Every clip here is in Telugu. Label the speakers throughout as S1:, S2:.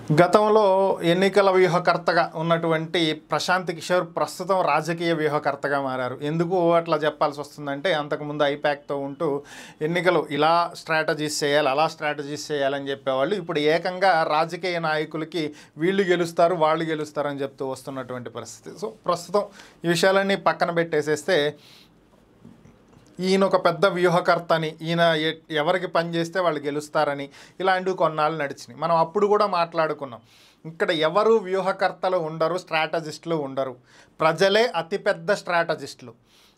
S1: గతంలో ఎన్నికల వ్యూహకర్తగా ఉన్నటువంటి ప్రశాంత్ కిషోర్ ప్రస్తుతం రాజకీయ వ్యూహకర్తగా మారారు. ఎందుకు అట్లా చెప్పాల్సి వస్తుందంటే, అంతకుముందు ఐపాక్‌తో ఉంటూ ఎన్నికలు ఇలా స్ట్రాటజీస్ చేయాలి, అలా స్ట్రాటజీస్ చేయాలని చెప్పేవాళ్ళు. ఇప్పుడు ఏకంగా రాజకీయ నాయకులకి వీళ్ళు గెలుస్తారు, వాళ్ళు గెలుస్తారని చెప్తూ వస్తున్నటువంటి పరిస్థితి. సో ప్రస్తుతం ఈ విషయాలన్నీ పక్కన పెట్టేసేస్తే, ఈయన ఒక పెద్ద వ్యూహకర్తని, ఈయన ఎవరికి పని చేస్తే వాళ్ళు గెలుస్తారని ఇలాంటివి కొన్నాళ్ళు నడిచినాయి. మనం అప్పుడు కూడా మాట్లాడుకున్నాం. ఇక్కడ ఎవరు వ్యూహకర్తలు ఉండరు, స్ట్రాటజిస్టులు ఉండరు. ప్రజలే అతిపెద్ద స్ట్రాటజిస్టులు.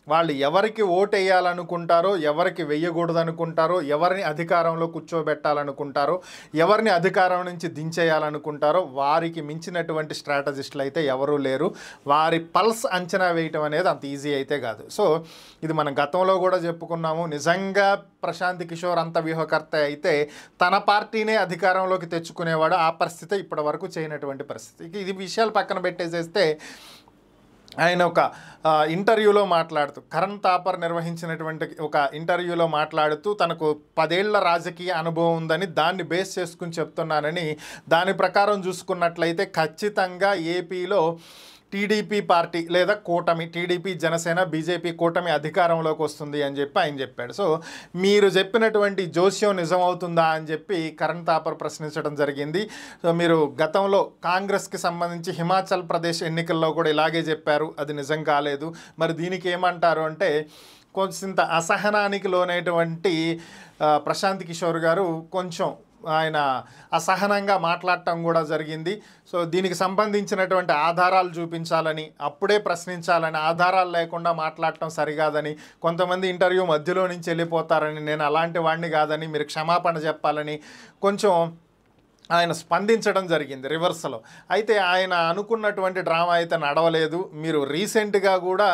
S1: వాళ్ళు ఎవరికి ఓటు వేయాలనుకుంటారో, ఎవరికి వెయ్యకూడదు అనుకుంటారో, ఎవరిని అధికారంలో కూర్చోబెట్టాలనుకుంటారో, ఎవరిని అధికారం నుంచి దించేయాలనుకుంటారో వారికి మించినటువంటి స్ట్రాటజిస్టులు అయితే ఎవరూ లేరు. వారి పల్స్ అంచనా వేయటం అనేది అంత ఈజీ అయితే కాదు. సో ఇది మనం గతంలో కూడా చెప్పుకున్నాము. నిజంగా ప్రశాంత్ కిషోర్ అంత వ్యూహకర్త అయితే తన పార్టీనే అధికారంలోకి తెచ్చుకునేవాడు. ఆ పరిస్థితి ఇప్పటి వరకు చేయనటువంటి పరిస్థితి. ఇది విషయాలు పక్కన పెట్టేసేస్తే, ఆయన ఒక ఇంటర్వ్యూలో మాట్లాడుతూ, కరణ్ థాపర్ నిర్వహించినటువంటి ఒక ఇంటర్వ్యూలో మాట్లాడుతూ తనకు 10 ఏళ్ల రాజకీయ అనుభవం ఉందని, దాన్ని బేస్ చేసుకుని చెప్తున్నానని, దాని ప్రకారం చూసుకున్నట్లయితే ఖచ్చితంగా ఏపీలో టీడీపీ పార్టీ లేదా కూటమి, టీడీపీ జనసేన బీజేపీ కూటమి అధికారంలోకి వస్తుంది అని చెప్పి ఆయన చెప్పాడు. సో మీరు చెప్పినటువంటి జోస్యం నిజమవుతుందా అని చెప్పి కరణ్ థాపర్ ప్రశ్నించడం జరిగింది. సో మీరు గతంలో కాంగ్రెస్కి సంబంధించి హిమాచల్ ప్రదేశ్ ఎన్నికల్లో కూడా ఇలాగే చెప్పారు, అది నిజం కాలేదు. మరి దీనికి ఏమంటారు అంటే, కొంత అసహనానికి లోనైనటువంటి ప్రశాంత్ కిషోర్ గారు కొంచెం ఆయన అసహనంగా మాట్లాడటం కూడా జరిగింది. సో దీనికి సంబంధించినటువంటి ఆధారాలు చూపించాలని, అప్పుడే ప్రశ్నించాలని, ఆధారాలు లేకుండా మాట్లాడటం సరికాదని, కొంతమంది ఇంటర్వ్యూ మధ్యలో నుంచి వెళ్ళిపోతారని, నేను అలాంటి వాడిని కాదని, మీరు క్షమాపణ చెప్పాలని కొంచెం ఆయన స్పందించడం జరిగింది రివర్స్లో. అయితే ఆయన అనుకున్నటువంటి డ్రామా అయితే నడవలేదు. మీరు రీసెంట్గా కూడా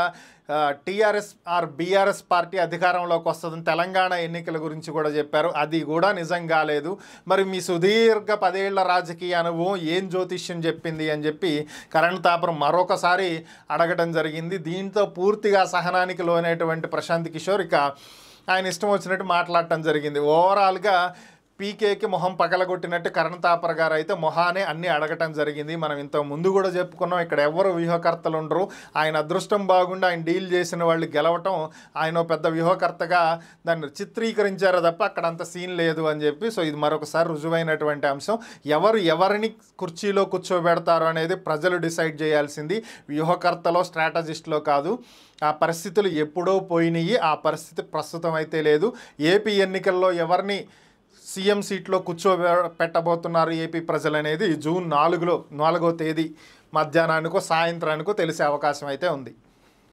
S1: టీఆర్ఎస్ ఆర్ బీఆర్ఎస్ పార్టీ అధికారంలోకి వస్తుందని తెలంగాణ ఎన్నికల గురించి కూడా చెప్పారు, అది కూడా నిజం కాలేదు. మరి మీ సుదీర్ఘ 10 ఏళ్ల రాజకీయ అనుభవం ఏం జ్యోతిష్యం చెప్పింది అని చెప్పి కరణ్ థాపర్ మరొకసారి అడగడం జరిగింది. దీంతో పూర్తిగా సహనానికి లోనైనటువంటి ప్రశాంత్ కిషోర్ ఇక ఆయన ఇష్టం వచ్చినట్టు మాట్లాడటం జరిగింది. ఓవరాల్గా పీకేకి మొహం పగలగొట్టినట్టు కరణ్ థాపర్ గారు అయితే మొహానే అన్నీ అడగటం జరిగింది. మనం ఇంత ముందు కూడా చెప్పుకున్నాం, ఇక్కడ ఎవరు వ్యూహకర్తలు ఉండరు. ఆయన అదృష్టం బాగుండి ఆయన డీల్ చేసిన వాళ్ళు గెలవటం, ఆయన పెద్ద వ్యూహకర్తగా దాన్ని చిత్రీకరించారో తప్ప అక్కడ అంత సీన్ లేదు అని చెప్పి. సో ఇది మరొకసారి రుజువైనటువంటి అంశం. ఎవరిని కుర్చీలో కూర్చోబెడతారు అనేది ప్రజలు డిసైడ్ చేయాల్సింది, వ్యూహకర్తలో స్ట్రాటజిస్ట్లో కాదు. ఆ పరిస్థితులు ఎప్పుడో పోయినాయి, ఆ పరిస్థితి ప్రస్తుతం అయితే లేదు. ఏపీ ఎన్నికల్లో ఎవరిని సీఎం సీట్లో కూర్చోబెట్టబోతున్నారు ఏపీ ప్రజలు అనేది జూన్ 4వ తేదీ మధ్యాహ్నానికో సాయంత్రానికో తెలిసే అవకాశం అయితే ఉంది.